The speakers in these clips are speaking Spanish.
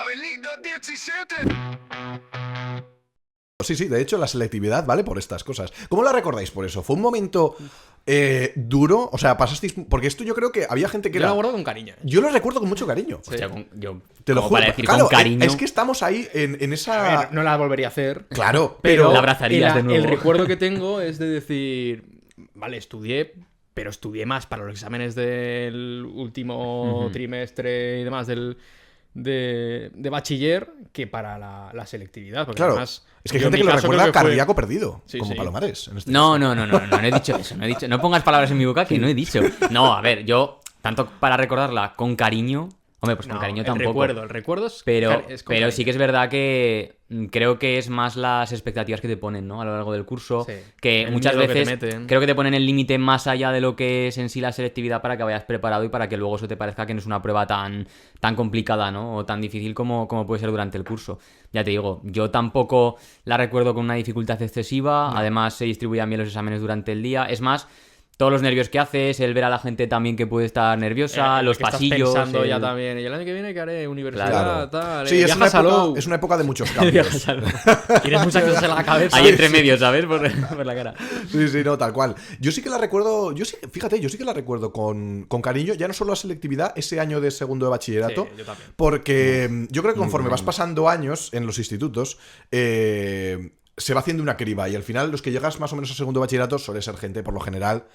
Avenida 17. Sí, sí, de hecho la selectividad vale por estas cosas. ¿Cómo la recordáis por eso? ¿Fue un momento duro? O sea, pasasteis... Porque esto yo creo que había gente que Yo era... lo guardo con cariño. Yo lo recuerdo con mucho cariño. Sí. Hostia, yo, Te lo como juro. para decir Claro, con cariño. es que estamos ahí en esa... A ver, no la volvería a hacer. Claro, Pero La abrazarías de nuevo. el recuerdo que tengo es de decir, vale, estudié, pero estudié más para los exámenes del último trimestre y demás de bachiller que para la selectividad. Porque Claro, además, es que hay yo en gente mi que lo caso recuerda creo que fue- cardíaco perdido, Sí, como sí. Palomares. En este No he dicho eso, no he dicho. No pongas palabras en mi boca que no he dicho. No, a ver, yo, tanto para recordarla con cariño. Hombre, pues con No, cariño el tampoco. recuerdo es, Pero, es con pero cariño. sí que es verdad que creo que es más las expectativas que te ponen, ¿no? A lo largo del curso. Sí. Que El muchas miedo que te veces meten. creo que te ponen el límite más allá de lo que es en sí la selectividad para que vayas preparado y para que luego eso te parezca que no es una prueba tan complicada, ¿no? O tan difícil como puede ser durante el curso. Ya te digo, yo tampoco la recuerdo con una dificultad excesiva. Además, se distribuían bien los exámenes durante el día. Es más, todos los nervios que haces, el ver a la gente también que puede estar nerviosa, El los que estás pasillos. pensando ya el- también. Y el año que viene que haré universidad, Claro. tal. Sí, es una, viajas a época, Low. es una época de muchos Viajas cambios. a Low. Tienes muchas cosas en la cabeza. Ahí entre medios, ¿sabes? Por la cara. Sí, sí, no, tal cual. Yo sí que la recuerdo, fíjate, yo sí que la recuerdo con cariño, ya no solo la selectividad, ese año de segundo de bachillerato, Sí, yo también. porque yo creo que conforme vas pasando años en los institutos, se va haciendo una criba y al final los que llegas más o menos a segundo de bachillerato suele ser gente, por lo general,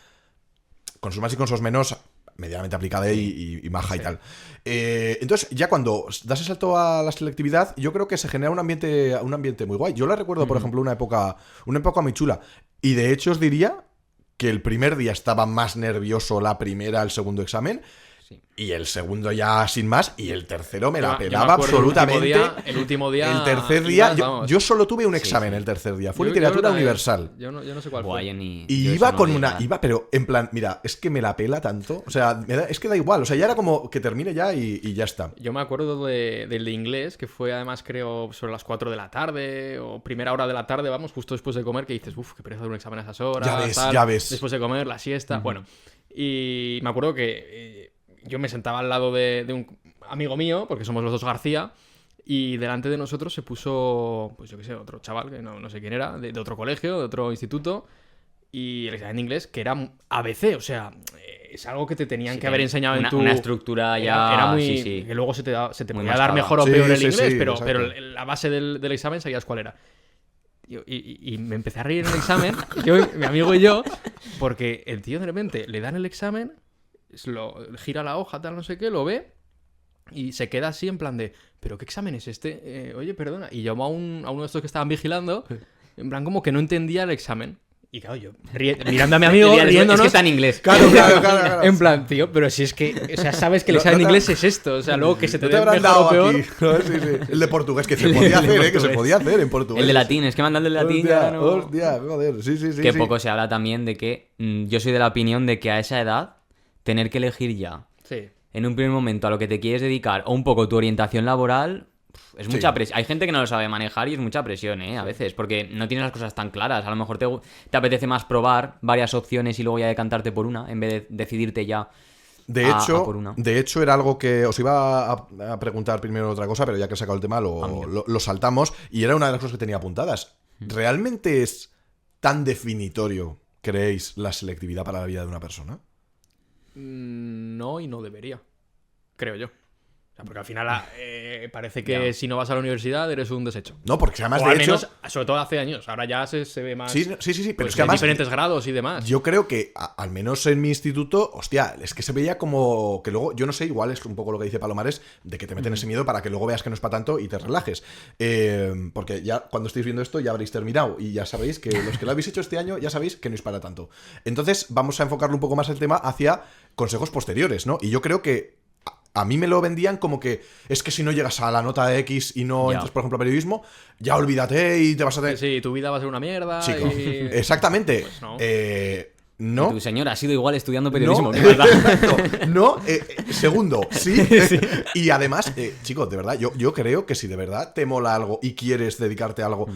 con sus más y con sus menos, medianamente aplicada y maja y tal. Entonces, ya cuando das el salto a la selectividad, yo creo que se genera un ambiente muy guay. Yo la recuerdo, por ejemplo, una época muy chula. Y de hecho os diría que el primer día estaba más nervioso la primera, el segundo examen. Sí. Y el segundo ya sin más. Y el tercero me la Yo me pelaba acuerdo absolutamente. el último día. El tercer día, ibas, vamos. yo solo tuve un Sí, examen sí. el tercer día. Fue Yo literatura también. universal. Yo no sé cuál Buah, fue. yo ni- Y yo iba eso no con vi una. nada. Pero en plan, mira, es que me la pela tanto. O sea, es que da igual. O sea, ya era como que termine ya y ya está. Yo me acuerdo del de inglés, que fue además, creo, sobre las 4 de la tarde, o primera hora de la tarde, vamos, justo después de comer, que dices, uff, qué pereza de un examen a esas horas. Ya ves, tal. ya ves. Después de comer, la siesta. Bueno, y me acuerdo que yo me sentaba al lado de un amigo mío, porque somos los dos García, y delante de nosotros se puso, pues yo qué sé, otro chaval, que no sé quién era, de otro colegio, de otro instituto, y el examen de inglés, que era ABC, o sea, es algo que te tenían Sí, que haber enseñado una, en tu... una estructura ya. Era muy... Sí, sí. Que luego se te Muy podía dar mascada. mejor o Sí, peor el sí, inglés, sí, pero exacto. la base del examen sabías cuál era. Y me empecé a reír en el examen, yo, mi amigo y yo, porque el tío de repente le dan el examen, gira la hoja, tal, no sé qué, lo ve, y se queda así en plan de, ¿pero qué examen es este? Oye, perdona. Y llamó a uno de estos que estaban vigilando, en plan como que no entendía el examen. Y claro, yo mirando a mi amigo, Es que riéndonos. está en inglés. Claro. En plan, tío, pero si es que, o sea, sabes que el No- examen no de te- inglés es esto, o sea, luego que se te No te dé habrán mejor o dado peor. aquí. No, sí, sí. El de portugués, que se El de podía hacer, que se portugués. podía hacer en portugués. El de latín, es que mandando el de latín Hostia, ya no. hostia, joder, sí, sí, sí. Que sí. poco se habla también de que yo soy de la opinión de que a esa edad tener que elegir ya Sí. en un primer momento a lo que te quieres dedicar o un poco tu orientación laboral es mucha Sí. presión. Hay gente que no lo sabe manejar y es mucha presión, a veces, porque no tienes las cosas tan claras. A lo mejor te apetece más probar varias opciones y luego ya decantarte por una en vez de decidirte ya. De a hecho, por una. era algo que os iba a preguntar primero otra cosa, pero ya que he sacado el tema lo saltamos y era una de las cosas que tenía apuntadas. ¿Realmente es tan definitorio, creéis, la selectividad para la vida de una persona? No, y no debería. Creo yo. O sea, porque al final parece que si no vas a la universidad eres un desecho. No, porque además O de al hecho... menos, sobre todo hace años. Ahora ya se ve más. Sí, sí, pero pues, es que en además... diferentes grados y demás. Yo creo que, al menos en mi instituto, hostia, es que se veía como que luego, yo no sé, igual es un poco lo que dice Palomares, de que te meten ese miedo para que luego veas que no es para tanto y te relajes. Porque ya cuando estéis viendo esto ya habréis terminado y ya sabéis que los que lo habéis hecho este año ya sabéis que no es para tanto. Entonces vamos a enfocarlo un poco más el tema hacia consejos posteriores, ¿no? Y yo creo que a mí me lo vendían como que es que si no llegas a la nota de X y no Ya. entras, por ejemplo, a periodismo, ya olvídate y te vas a tener... Sí, tu vida va a ser una mierda. Chico, y... exactamente. Pues no. No. Tu señora ha sido igual estudiando periodismo. No, ¿qué más da? exacto. No, segundo, sí. Y además, chicos, de verdad, yo creo que si de verdad te mola algo y quieres dedicarte a algo,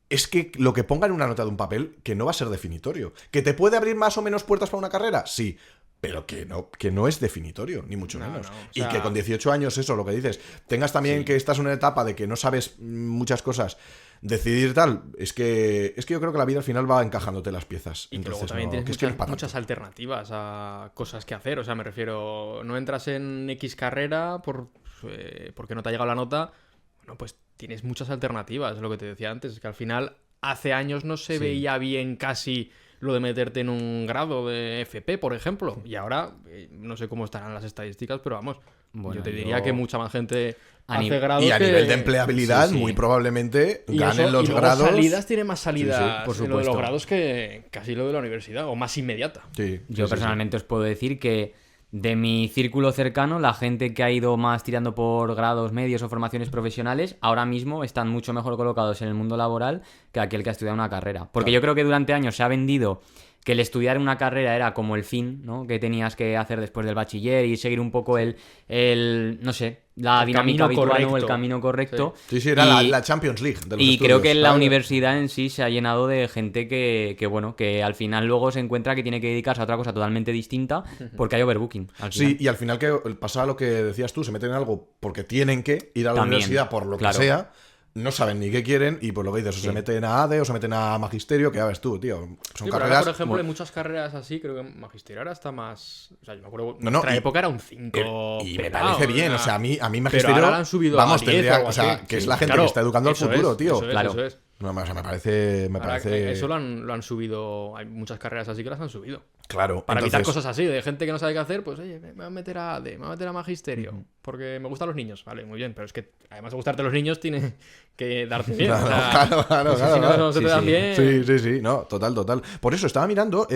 es que lo que ponga en una nota de un papel, que no va a ser definitorio. ¿Que te puede abrir más o menos puertas para una carrera? Sí. pero que no es definitorio, ni mucho No, menos. no, o Y sea- que con 18 años, eso, lo que dices, tengas también que estás en una etapa de que no sabes muchas cosas, decidir tal, es que yo creo que la vida al final va encajándote las piezas. Y que luego Entonces, también no, tienes que es que no muchas, es para muchas tanto. alternativas a cosas que hacer. O sea, me refiero, no entras en X carrera porque no te ha llegado la nota. Bueno, pues tienes muchas alternativas, es lo que te decía antes. Es que al final, hace años no se veía bien casi lo de meterte en un grado de FP, por ejemplo. Y ahora, no sé cómo estarán las estadísticas, pero vamos, Bueno, yo te diría que mucha más gente A ni- hace grados Y a que- nivel de empleabilidad, Sí, sí. muy probablemente Y ganen eso- los y luego grados. salidas tiene más salidas por en lo de los supuesto. grados que casi lo de la universidad, o más inmediata. Sí, Yo sí, sí, personalmente os puedo decir que de mi círculo cercano, la gente que ha ido más tirando por grados medios o formaciones profesionales, ahora mismo están mucho mejor colocados en el mundo laboral que aquel que ha estudiado una carrera. Porque yo creo que durante años se ha vendido que el estudiar una carrera era como el fin, ¿no? Que tenías que hacer después del bachiller y seguir un poco no sé, la El dinámica camino habitual, ¿no? El correcto. camino correcto. Sí, sí, era Y- la Champions League de los y creo que estudios, la ¿sabes? universidad en sí se ha llenado de gente bueno, que al final luego se encuentra que tiene que dedicarse a otra cosa totalmente distinta porque hay overbooking. Al final. Sí, y al final que pasa lo que decías tú, se meten en algo porque tienen que ir a la También, universidad por lo claro. que sea, no saben ni qué quieren y pues lo que dices, o se meten a ADE o se meten a Magisterio, que ya ves tú, tío, son Sí, pero ahora, carreras... por ejemplo, hay muchas carreras así, creo que magisterio ahora está más... O sea, yo me acuerdo, No, nuestra y- época era un 5 y me parece bien, o sea, a mí Pero Magisterio, ahora la han subido vamos, a 10 tendría, o algo o sea, así. que es Sí, la gente claro, que está educando al eso futuro, es, tío. eso es, Claro. eso es. No, o sea, me parece... Ahora, eso lo han subido, hay muchas carreras así que las han subido. Claro, Para evitar entonces- cosas así, de gente que no sabe qué hacer, pues oye, me voy a meter a AD, me voy a meter a Magisterio, porque me gustan los niños. Vale, muy bien, pero es que además de gustarte los niños, tiene que darte bien. Claro, o sea, claro, pues, claro, si no, claro. no se te Sí, dan sí. bien. Sí, no, total. Por eso estaba mirando,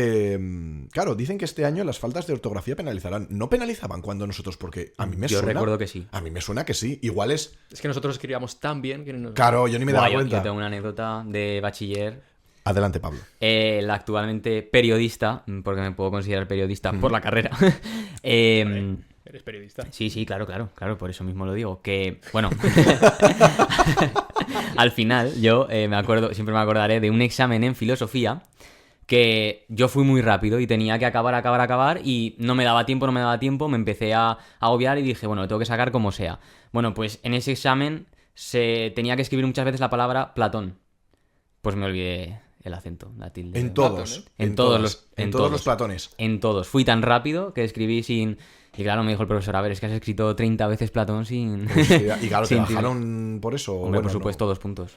claro, dicen que este año las faltas de ortografía penalizarán. No penalizaban cuando nosotros, porque a mí me Yo suena... recuerdo que sí. A mí me suena que sí. Igual es... Es que nosotros escribíamos tan bien que no... Claro, yo ni me daba Guay, yo cuenta. tengo una anécdota de bachiller. Adelante, Pablo. El actualmente periodista, porque me puedo considerar periodista por la carrera. Eres periodista. Sí, claro, por eso mismo lo digo. Que, bueno, al final yo siempre me acordaré de un examen en filosofía que yo fui muy rápido y tenía que acabar y no me daba tiempo, me empecé a agobiar y dije, bueno, lo tengo que sacar como sea. Bueno, pues en ese examen se tenía que escribir muchas veces la palabra Platón. Pues me olvidé el acento, la tilde. En todos. En todos En todos los platones. En todos. Fui tan rápido que escribí sin... Y claro, me dijo el profesor, a ver, es que has escrito 30 veces Platón sin... Y claro, te sin tilde. bajaron por eso. Hombre, Bueno, por no. supuesto, 2 puntos.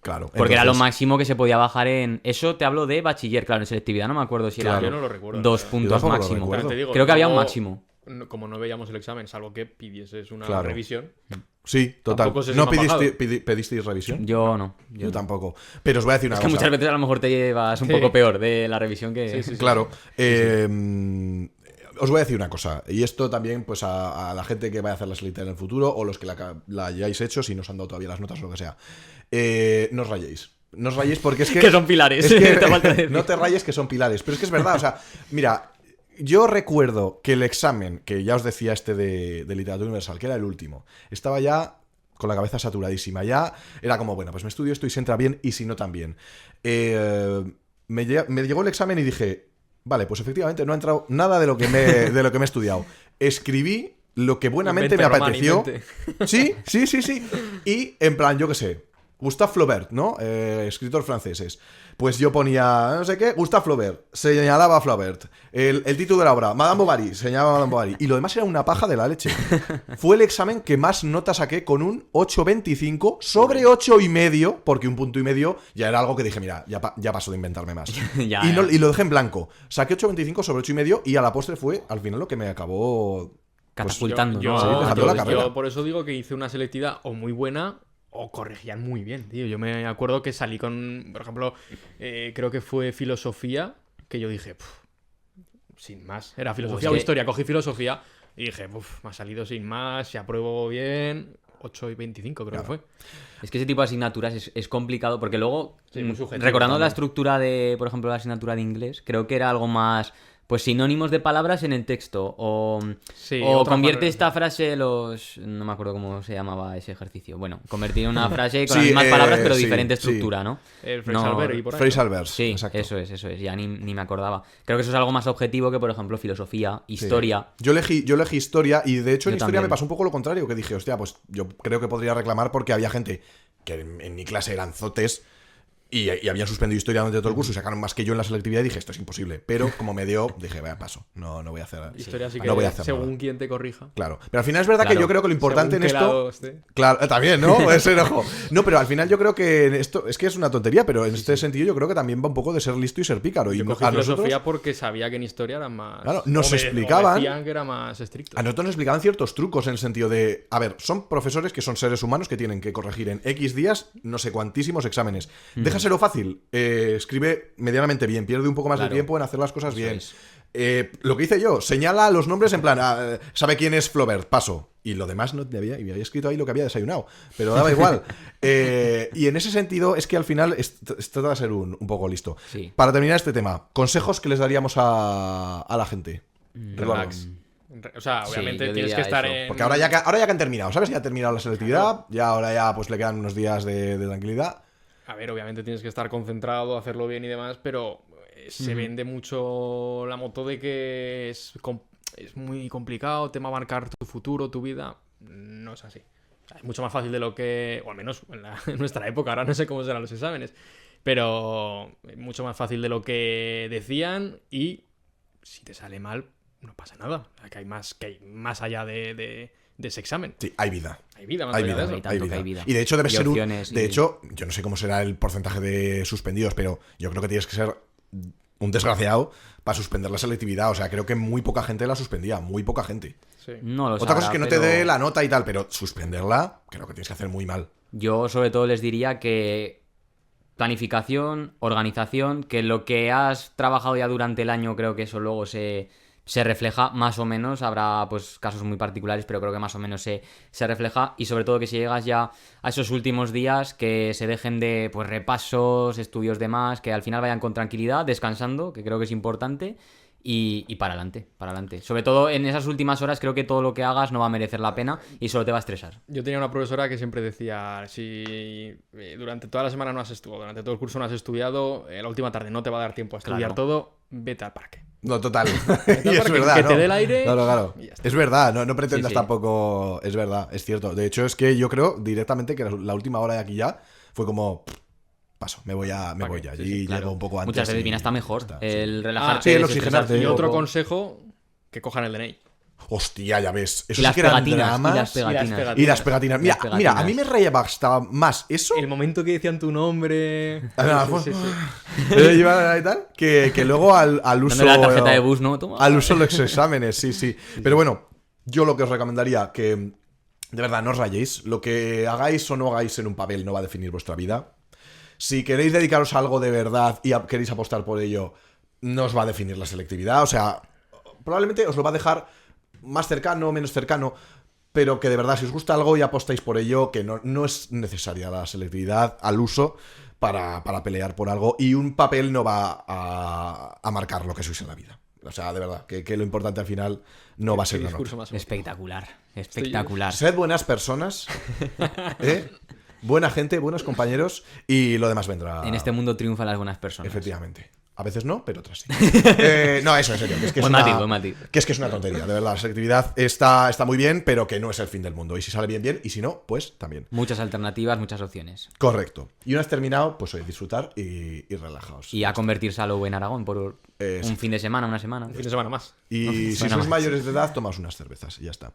Claro. Porque era lo entonces- máximo que se podía bajar en... Eso te hablo de bachiller, claro, en selectividad no me acuerdo si Claro. era Yo no lo recuerdo. 2 Yo puntos tampoco lo máximo. recuerdo. También te digo, Creo que había un luego, máximo. Como no veíamos el examen, salvo que pidieses una Claro. revisión. Sí, total. Tampoco sé si ¿No me han bajado. pedisteis revisión? Yo no. Yo tampoco. Pero os voy a decir una Es que cosa. muchas veces a lo mejor te llevas un Sí. poco peor de la revisión que... Sí. Claro. Os voy a decir una cosa. Y esto también, pues, a la gente que vaya a hacer la selectividad en el futuro, o los que la hayáis hecho, si no os han dado todavía las notas o lo que sea. No os rayéis. No os rayéis porque es que... Que son pilares. es que- Te falta decir. no te rayes que son pilares. Pero es que es verdad, o sea, mira, yo recuerdo que el examen, que ya os decía de literatura universal, que era el último, estaba ya con la cabeza saturadísima. Ya era como, bueno, pues me estudio esto y si entra bien y si no también. Me llegó el examen y dije, vale, pues efectivamente no ha entrado nada de lo que de lo que me he estudiado. Escribí lo que buenamente me Invente, Román, apeteció. invente. Sí. Y en plan, yo qué sé, Gustave Flaubert, ¿no? Escritor franceses. Pues yo ponía, no sé qué, Gustave Flaubert, señalaba a Flaubert. El título de la obra, Madame Bovary, señalaba a Madame Bovary. Y lo demás era una paja de la leche. Fue el examen que más nota saqué con un 8,25 sobre 8,5, porque un punto y medio ya era algo que dije, mira, ya paso de inventarme más. Ya, y, ya. y lo dejé en blanco. Saqué 8,25 sobre 8,5 y a la postre fue, al final, lo que me acabó... Catapultando, yo, ¿no? sí, dejando la carrera. yo por eso digo que hice una selectividad o muy buena o corregían muy bien, tío. Yo me acuerdo que salí con, por ejemplo, creo que fue filosofía, que yo dije, "Puf, sin más. Era filosofía es o que- historia. Cogí filosofía y dije, me ha salido sin más, si apruebo bien, 8,25 creo que fue. Es que ese tipo de asignaturas es complicado porque luego, Sí, muy subjetivo recordando la también. estructura de, por ejemplo, la asignatura de inglés, creo que era algo más pues sinónimos de palabras en el texto. O Sí, o otra convierte palabra. esta frase los... No me acuerdo cómo se llamaba ese ejercicio. Bueno, convertir una frase con Sí, las mismas palabras pero sí, diferente sí. estructura, ¿no? El phrasal No, verb y por ahí. Phrasal verbs. Sí, exacto. eso es. Ya ni me acordaba. Creo que eso es algo más objetivo que, por ejemplo, filosofía, Sí. historia. Yo elegí historia y de hecho en Yo historia me también. pasó un poco lo contrario, que dije, hostia, pues yo creo que podría reclamar porque había gente que en mi clase eran zotes y habían suspendido historia durante todo el curso y sacaron más que yo en la selectividad y dije, esto es imposible. Pero como me dio, dije, vaya, paso, no voy a hacer. Historia sí que no voy a hacer según nada. quien te corrija. Claro. Pero al final es verdad que Claro. yo creo que lo importante en Según qué esto. lado esté. Claro, también, ¿no? Ese enojo. No, pero al final yo creo que en esto es que es una tontería, pero en este sentido yo creo que también va un poco de ser listo y ser pícaro. Y Yo cogí a filosofía nosotros, porque sabía que en historia era más... Claro, nos o me explicaban- decían que era más estricto. a nosotros nos explicaban ciertos trucos en el sentido de, a ver, son profesores que son seres humanos que tienen que corregir en X días no sé cuantísimos exámenes. Déjaselo fácil, escribe medianamente bien, pierde un poco más de Claro. tiempo en hacer las cosas Eso bien. es. Lo que hice yo, señala los nombres en plan, sabe quién es Flaubert, paso. Y lo demás no te había, y me había escrito ahí lo que había desayunado, pero daba igual. Y en ese sentido es que al final trata de ser un poco listo. Sí. Para terminar este tema, consejos que les daríamos a la gente. Relax. O sea, Sí, obviamente yo tienes diría que estar eso. en... Porque ahora ya que han terminado, ¿sabes? Ya ha terminado la selectividad, ya ahora ya pues le quedan unos días de tranquilidad. A ver, obviamente tienes que estar concentrado, hacerlo bien y demás, pero se vende mucho la moto de que es muy complicado, te va a marcar tu futuro, tu vida. No es así. O sea, es mucho más fácil de lo que... O al menos en nuestra época, ahora no sé cómo serán los exámenes. Pero mucho más fácil de lo que decían y si te sale mal, no pasa nada. O sea, que hay más allá de ese examen. Sí, hay vida. Hay vida más Hay allá vida, de eso. Hay tanto que hay vida. Y de hecho debe Y ser opciones De y- hecho, yo no sé cómo será el porcentaje de suspendidos, pero yo creo que tienes que ser un desgraciado para suspender la selectividad. O sea, creo que muy poca gente la suspendía, muy poca gente. Sí. No lo Otra cosa es sabrá, que no pero te dé la nota y tal, pero suspenderla, creo que tienes que hacer muy mal. Yo sobre todo les diría que planificación, organización, que lo que has trabajado ya durante el año, creo que eso luego se refleja más o menos. Habrá pues casos muy particulares, pero creo que más o menos se refleja. Y sobre todo que si llegas ya a esos últimos días, que se dejen de pues repasos, estudios de más, que al final vayan con tranquilidad, descansando, que creo que es importante. Y para adelante, para adelante. Sobre todo en esas últimas horas creo que todo lo que hagas no va a merecer la pena y solo te va a estresar. Yo tenía una profesora que siempre decía, si durante toda la semana no has estudiado, durante todo el curso no has estudiado, la última tarde no te va a dar tiempo a estudiar Claro. todo, vete al parque. No, total. Vete al Y es parque, verdad. que ¿no? te dé el aire Claro. y ya está. Es verdad, no pretendas Sí, sí. tampoco. Es verdad, es cierto. De hecho, es que yo creo directamente que la última hora de aquí ya fue como. Paso, me voy ya. Sí, Y claro. llego un poco antes. Muchas veces y viene hasta mejor está, el sí. relajarte. sí, el desestresarte oxigenarte. Y un otro poco. consejo, que cojan el DNI. Hostia, ya ves. Eso Y sí las que eran pegatinas, dramas. y las pegatinas. Y las pegatinas. Mira, Las pegatinas. mira, a mí me rayaba hasta más eso. El momento que decían tu nombre... Ah, Sí, sí, sí. y tal, que luego al uso. Dándole la tarjeta de bus, ¿no? Toma. Al uso de los exámenes, sí. Pero bueno, yo lo que os recomendaría que, de verdad, no os rayéis. Lo que hagáis o no hagáis en un papel no va a definir vuestra vida. Si queréis dedicaros a algo de verdad y queréis apostar por ello, no os va a definir la selectividad. O sea, probablemente os lo va a dejar más cercano, menos cercano, pero que de verdad, si os gusta algo y apostáis por ello, que no es necesaria la selectividad al uso para pelear por algo. Y un papel no va a marcar lo que sois en la vida. O sea, de verdad, que lo importante al final no va a ser la nota. Discurso más Espectacular, espectacular. Sed buenas personas, ¿eh? Buena gente, buenos compañeros y lo demás vendrá. En este mundo triunfan las buenas personas. Efectivamente. A veces no, pero otras sí. No, eso, en serio. Que es que es Buen una, matiz, buen matiz. Que es una tontería, de verdad. La selectividad está muy bien, pero que no es el fin del mundo. Y si sale bien, bien. Y si no, pues también. Muchas alternativas, muchas opciones. Correcto. Y una vez terminado, pues oye, disfrutar y relajaos. Y a convertirse a lo en Aragón por Sí. un fin de semana, una semana. Un fin de semana más. Y si Suena sois más. mayores de edad, tomaos unas cervezas y ya está.